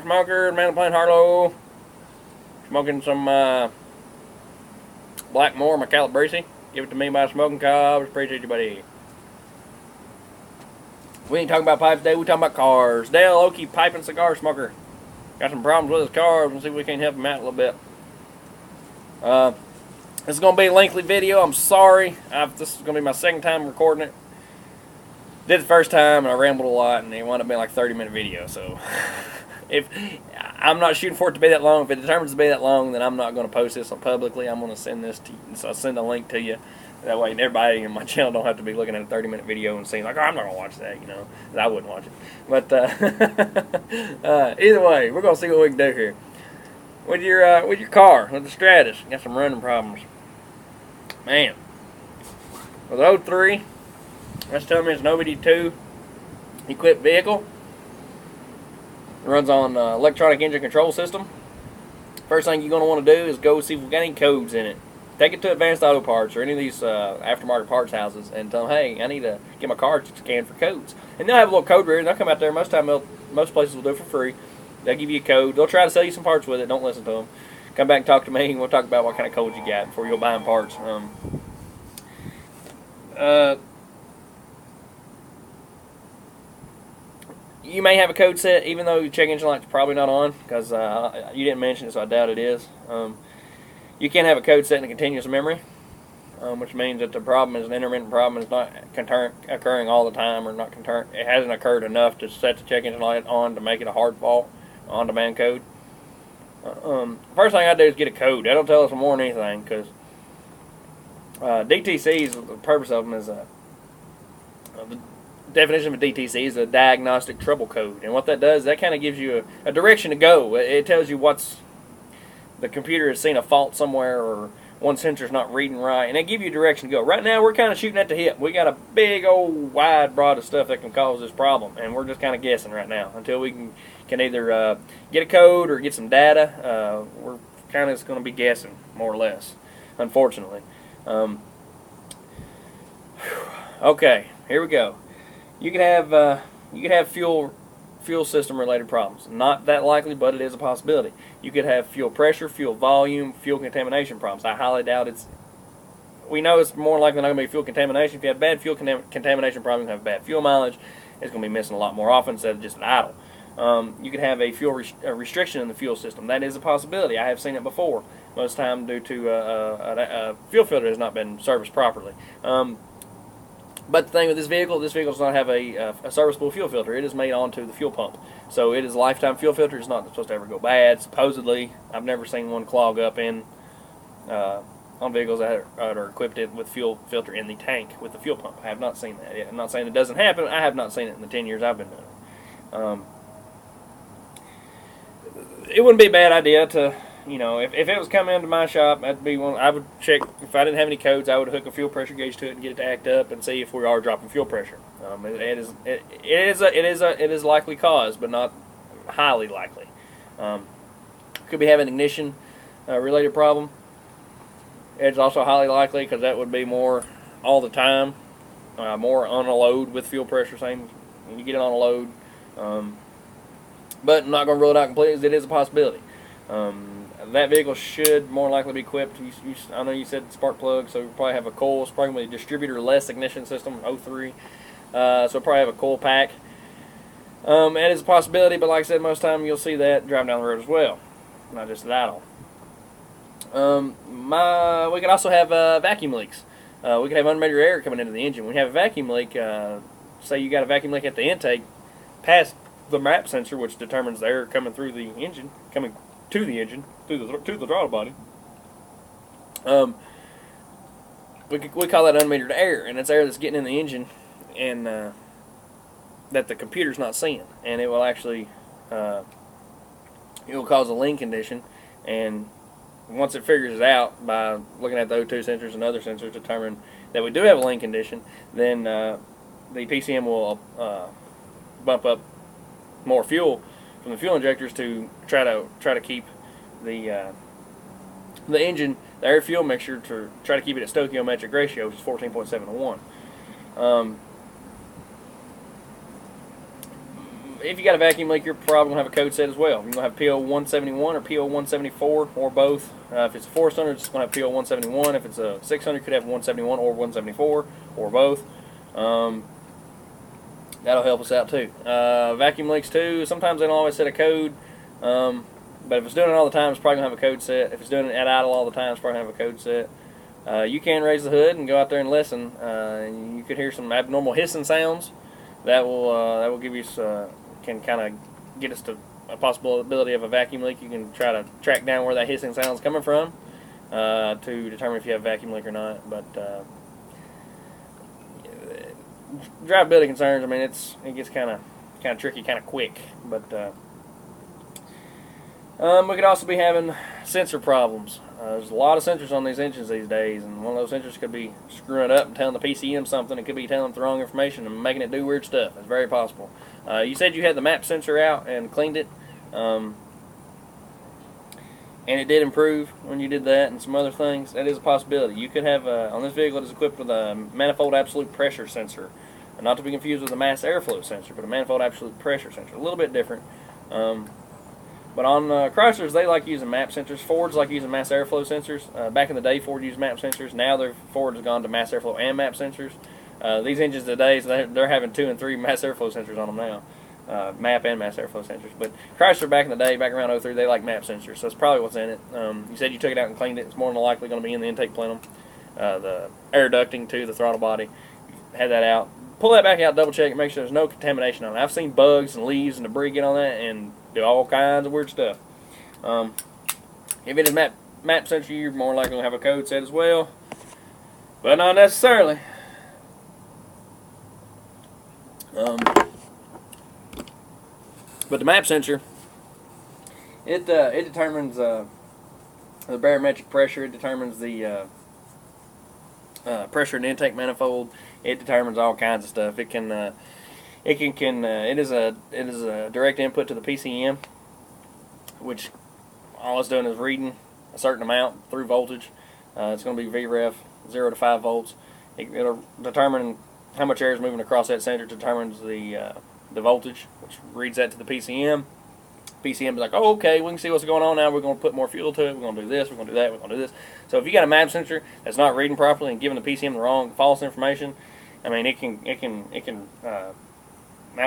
Smoker, man playing Harlow. Smoking some Blackmore, my Calabrese. Give it to me by Smoking Cobbs. Appreciate you, buddy. We ain't talking about pipes today, we talking about cars. Dale Okie, pipe and cigar smoker. Got some problems with his cars. We'll see if we can help him out a little bit. This is going to be a lengthy video. I'm sorry. This is going to be my second time recording it. Did it the first time, and I rambled a lot, and it wound up being like a 30-minute video. So, if I'm not shooting for it to be that long, if it determines to be that long, then I'm not going to post this publicly. I'm going to send this to you. So I'll send a link to you. That way, everybody in my channel don't have to be looking at a 30-minute video and saying like, "Oh, I'm not going to watch that," you know. I wouldn't watch it. But either way, we're going to see what we can do here with your car, with the Stratus. Got some running problems, man. With the 03. That's telling me it's an OBD2 equipped vehicle. It runs on electronic engine control system. First thing you're going to want to do is go see if we've got any codes in it. Take it to Advanced Auto Parts or any of these aftermarket parts houses and tell them, hey, I need to get my car scanned for codes. And they'll have a little code reader, and they'll come out there. Most places will do it for free. They'll give you a code. They'll try to sell you some parts with it. Don't listen to them. Come back and talk to me, and we'll talk about what kind of codes you got before you go buying parts. You may have a code set, even though your check engine light's probably not on, because you didn't mention it, so I doubt it is. You can have a code set in a continuous memory, which means that the problem is an intermittent problem. It's not occurring all the time, or not it hasn't occurred enough to set the check engine light on to make it a hard fault, on-demand code. First thing I do is get a code. That'll tell us more than anything, because DTCs, the purpose of them is the definition of a DTC is a diagnostic trouble code, and what that does, that kind of gives you a direction to go. It tells you the computer has seen a fault somewhere, or one sensor's not reading right, and they give you a direction to go. Right now, we're kind of shooting at the hip. We got a big old wide broad of stuff that can cause this problem, and we're just kind of guessing right now until we can either get a code or get some data. We're kind of just going to be guessing, more or less, unfortunately. Okay, here we go. You could have fuel system related problems. Not that likely, but it is a possibility. You could have fuel pressure, fuel volume, fuel contamination problems. I highly doubt we know it's more likely not going to be fuel contamination. If you have bad fuel contamination problems, you have bad fuel mileage, it's going to be missing a lot more often instead of just an idle. You could have a fuel restriction in the fuel system. That is a possibility. I have seen it before. Most of the time due to a fuel filter has not been serviced properly. But the thing with this vehicle does not have a serviceable fuel filter. It is made onto the fuel pump. So it is a lifetime fuel filter. It's not supposed to ever go bad, supposedly. I've never seen one clog up on vehicles that are equipped with fuel filter in the tank with the fuel pump. I have not seen that yet. I'm not saying it doesn't happen. I have not seen it in the 10 years I've been doing it. It wouldn't be a bad idea to, if it was coming into my shop, that'd be one I would check. If I didn't have any codes, I would hook a fuel pressure gauge to it and get it to act up and see if we are dropping fuel pressure. It is likely cause, but not highly likely. Could be having an ignition related problem. It's also highly likely because that would be more all the time, more on a load with fuel pressure. Same when you get it on a load. But I'm not going to rule it out completely. It is a possibility. That vehicle should more likely be equipped. I know you said spark plug, so you probably have a coil. It's probably a distributor-less ignition system, 03. So probably have a coil pack. That is a possibility, but like I said, most of the time you'll see that driving down the road as well, not just at idle. We could also have vacuum leaks. We could have unmeasured air coming into the engine. When you have a vacuum leak, say you got a vacuum leak at the intake, past the map sensor, which determines the air coming through the engine, coming to the engine, to the throttle body. We call that unmetered air, and it's air that's getting in the engine, and that the computer's not seeing, and it will actually it will cause a lean condition. And once it figures it out by looking at the O2 sensors and other sensors, determine that we do have a lean condition, then the PCM will bump up more fuel from the fuel injectors to try to keep the engine, the air fuel mixture, to try to keep it at stoichiometric ratio, which is 14.7 to 1. if you got a vacuum leak, you're probably going to have a code set as well. You're going to have PO171 or PO174 or both. If it's a 4-cylinder, it's going to have PO171. If it's a 600, it could have 171 or 174 or both. That'll help us out too. Vacuum leaks too, sometimes they don't always set a code. But if it's doing it all the time, it's probably going to have a code set. If it's doing it at idle all the time, it's probably going to have a code set. You can raise the hood and go out there and listen. And you could hear some abnormal hissing sounds. That will give you can kind of get us to a possibility of a vacuum leak. You can try to track down where that hissing sound is coming from to determine if you have a vacuum leak or not. But drivability concerns, I mean, it gets kind of tricky, kind of quick. But we could also be having sensor problems. There's a lot of sensors on these engines these days, and one of those sensors could be screwing up and telling the PCM something. It could be telling them the wrong information and making it do weird stuff. It's very possible. You said you had the map sensor out and cleaned it, and it did improve when you did that and some other things. That is a possibility. You could have, on this vehicle, it is equipped with a manifold absolute pressure sensor. Not to be confused with a mass airflow sensor, but a manifold absolute pressure sensor. A little bit different. But on Chryslers, they like using map sensors. Fords like using mass airflow sensors. Back in the day, Ford used map sensors. Now Ford has gone to mass airflow and map sensors. These engines today, they're having 2 and 3 mass airflow sensors on them now. Map and mass airflow sensors. But Chrysler back in the day, back around '03, they like map sensors. So that's probably what's in it. You said you took it out and cleaned it. It's more than likely going to be in the intake plenum. The air ducting to the throttle body. Had that out. Pull that back out, double check it, make sure there's no contamination on it. I've seen bugs and leaves and debris get on that and do all kinds of weird stuff. If it is map sensor, you're more likely to have a code set as well, but not necessarily. But the map sensor, it determines the barometric pressure. It determines the pressure in the intake manifold. It determines all kinds of stuff. It is a direct input to the PCM, which all it's doing is reading a certain amount through voltage. It's going to be VREF 0 to 5 volts. It'll determine how much air is moving across that sensor. Determines the voltage, which reads that to the PCM. PCM is like, oh, okay, we can see what's going on now. We're going to put more fuel to it. We're going to do this. We're going to do that. We're going to do this. So if you got a map sensor that's not reading properly and giving the PCM the wrong, false information, I mean, map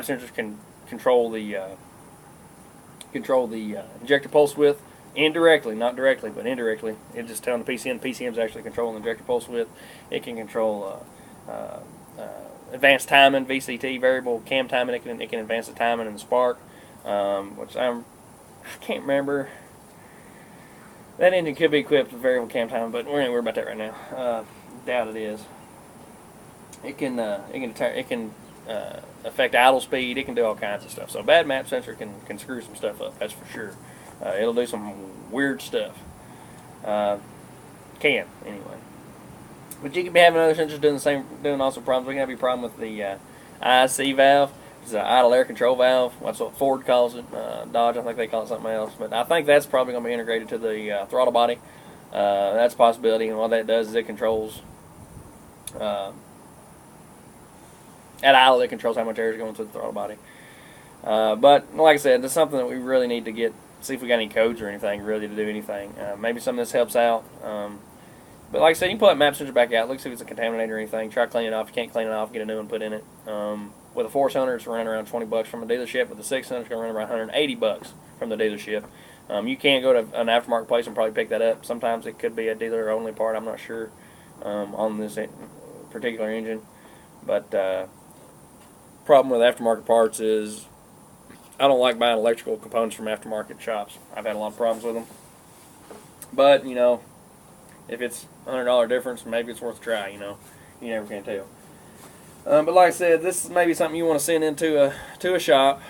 sensors can control the injector pulse width indirectly, not directly, but indirectly. It's just telling the PCM. The PCM is actually controlling the injector pulse width. It can control advanced timing, VCT, variable cam timing. It can advance the timing and the spark. Which I can't remember. That engine could be equipped with variable cam time, but we're not worried about that right now. Doubt it is. It can affect idle speed. It can do all kinds of stuff. So a bad map sensor can screw some stuff up. That's for sure. It'll do some weird stuff. Can anyway. But you can be having other sensors doing also problems. We can have a problem with the IC valve. It's an idle air control valve. That's what Ford calls it. Dodge, I think they call it something else. But I think that's probably going to be integrated to the throttle body. That's a possibility. And what that does is it controls, at idle, it controls how much air is going through the throttle body. But like I said, that's something that we really need to see if we got any codes or anything really to do anything. Maybe some of this helps out. But like I said, you can pull that map sensor back out. Look, see if it's a contaminator or anything. Try cleaning it off. If you can't clean it off, get a new one put in it. With a 4-cylinder, it's running around $20 from a dealership. With a 6-cylinder, it's going to run around $180 from the dealership. You can go to an aftermarket place and probably pick that up. Sometimes it could be a dealer-only part. I'm not sure on this particular engine. But problem with aftermarket parts is I don't like buying electrical components from aftermarket shops. I've had a lot of problems with them. But, you know, if it's $100 difference, maybe it's worth a try, you know. You never can tell. But like I said, this is maybe something you want to send into a shop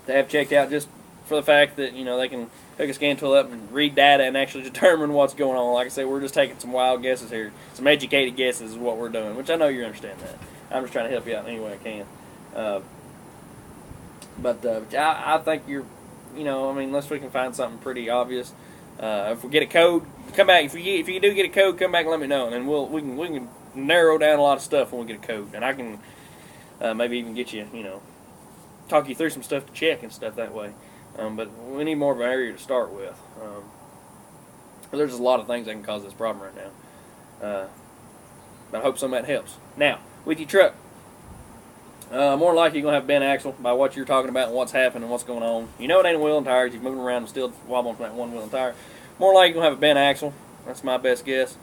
to have checked out, just for the fact that, you know, they can hook a scan tool up and read data and actually determine what's going on. Like I said, we're just taking some wild guesses here. Some educated guesses is what we're doing, which I know you understand that. I'm just trying to help you out any way I can. I think you're, you know, I mean, unless we can find something pretty obvious. If we get a code, come back. If you do get a code, come back and let me know, and then we can narrow down a lot of stuff when we get a code, and I can maybe even get you, you know, talk you through some stuff to check and stuff that way. But we need more of an area to start with. There's just a lot of things that can cause this problem right now. But I hope some of that helps. Now, with your truck, more than likely you're going to have a bent axle by what you're talking about and what's happening and what's going on. You know it ain't a wheel and tires. You're moving around and still wobbling from that one wheel and tire. More than likely you're going to have a bent axle. That's my best guess.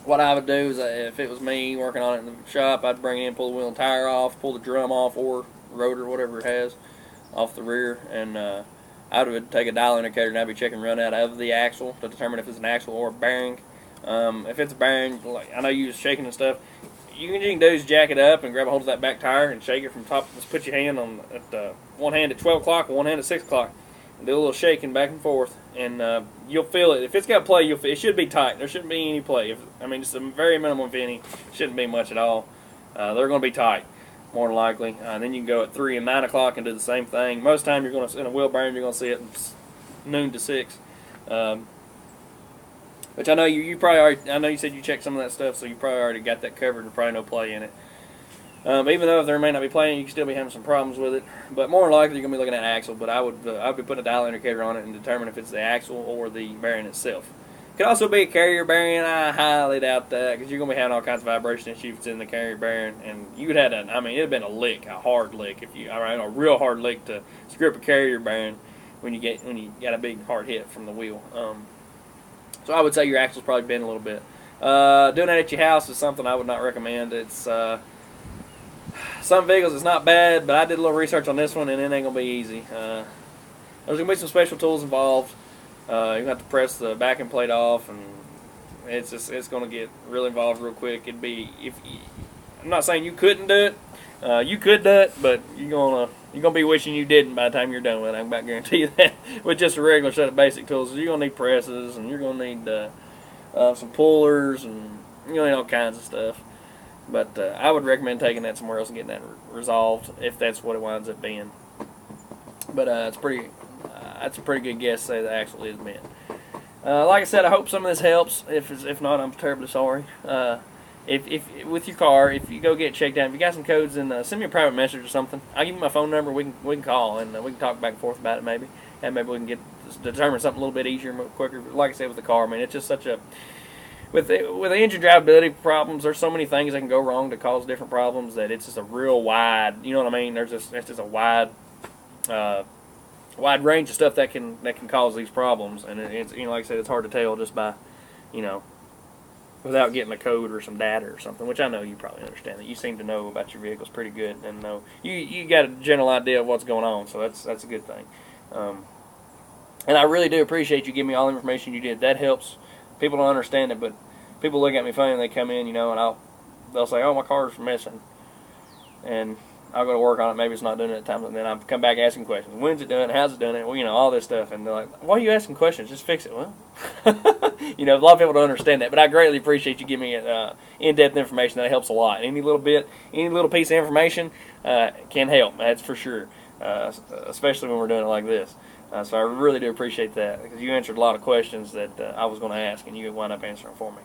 What I would do is, if it was me working on it in the shop, I'd bring it in, pull the wheel and tire off, pull the drum off or rotor, whatever it has, off the rear, and I would take a dial indicator and I'd be checking run out of the axle to determine if it's an axle or a bearing. If it's a bearing, like I know you was shaking and stuff, you can do is jack it up and grab a hold of that back tire and shake it from top. Just put your hand on one hand at 12 o'clock and one hand at 6 o'clock. Do a little shaking back and forth, and you'll feel it. If it's got play, it should be tight. There shouldn't be any play. Just a very minimum of any. Shouldn't be much at all. They're going to be tight, more than likely. Then you can go at 3 and 9 o'clock and do the same thing. Most time you're going to in a wheel bearing, you're going to see it noon to 6. Which I know you probably already. I know you said you checked some of that stuff, so you probably already got that covered. There's probably no play in it. Even though there may not be playing, you can still be having some problems with it. But more than likely, you're going to be looking at axle. But I would be putting a dial indicator on it and determine if it's the axle or the bearing itself. It could also be a carrier bearing. I highly doubt that because you're going to be having all kinds of vibration issues in the carrier bearing. And you would have it'd have been a lick, a hard lick, a real hard lick to screw up a carrier bearing when you got a big hard hit from the wheel. So I would say your axle's probably bent a little bit. Doing that at your house is something I would not recommend. It's some vehicles it's not bad, but I did a little research on this one and it ain't gonna be easy. There's gonna be some special tools involved. You're gonna have to press the backing plate off, and it's gonna get real involved real quick. I'm not saying you couldn't do it. You could do it, but you're gonna be wishing you didn't by the time you're done with it. I can about guarantee you that. With just a regular set of basic tools, you're gonna need presses, and you're gonna need some pullers, and you're gonna need all kinds of stuff. But I would recommend taking that somewhere else and getting that resolved if that's what it winds up being. But that's a pretty good guess to say the axle is bent. Like I said, I hope some of this helps. If not, I'm terribly sorry. If with your car, if you go get it checked out, if you got some codes, then send me a private message or something. I'll give you my phone number. We can call and we can talk back and forth about it maybe, and maybe we can determine something a little bit easier, quicker. Like I said with the car, it's just such a with the engine drivability problems. There's so many things that can go wrong to cause different problems that it's just a real wide. You know what I mean? It's just a wide range of stuff that can cause these problems, and it's like I said, it's hard to tell just by without getting a code or some data or something, which I know you probably understand that. You seem to know about your vehicles pretty good and know you got a general idea of what's going on, so that's a good thing. And I really do appreciate you giving me all the information you did. That helps. People don't understand it, but people look at me funny when they come in, and they'll say, "Oh, my car's missing," and I'll go to work on it. Maybe it's not doing it at times, and then I come back asking questions. When's it doing? How's it doing it? Well, all this stuff, and they're like, "Why are you asking questions? Just fix it." Well, a lot of people don't understand that, but I greatly appreciate you giving me in-depth information. That helps a lot. Any little piece of information can help. That's for sure, especially when we're doing it like this. So I really do appreciate that because you answered a lot of questions that I was going to ask, and you wound up answering for me.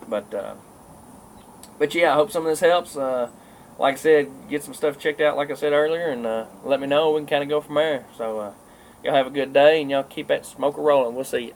But yeah, I hope some of this helps. Like I said, get some stuff checked out, like I said earlier, and let me know. We can kind of go from there. So y'all have a good day, and y'all keep that smoker rolling. We'll see you.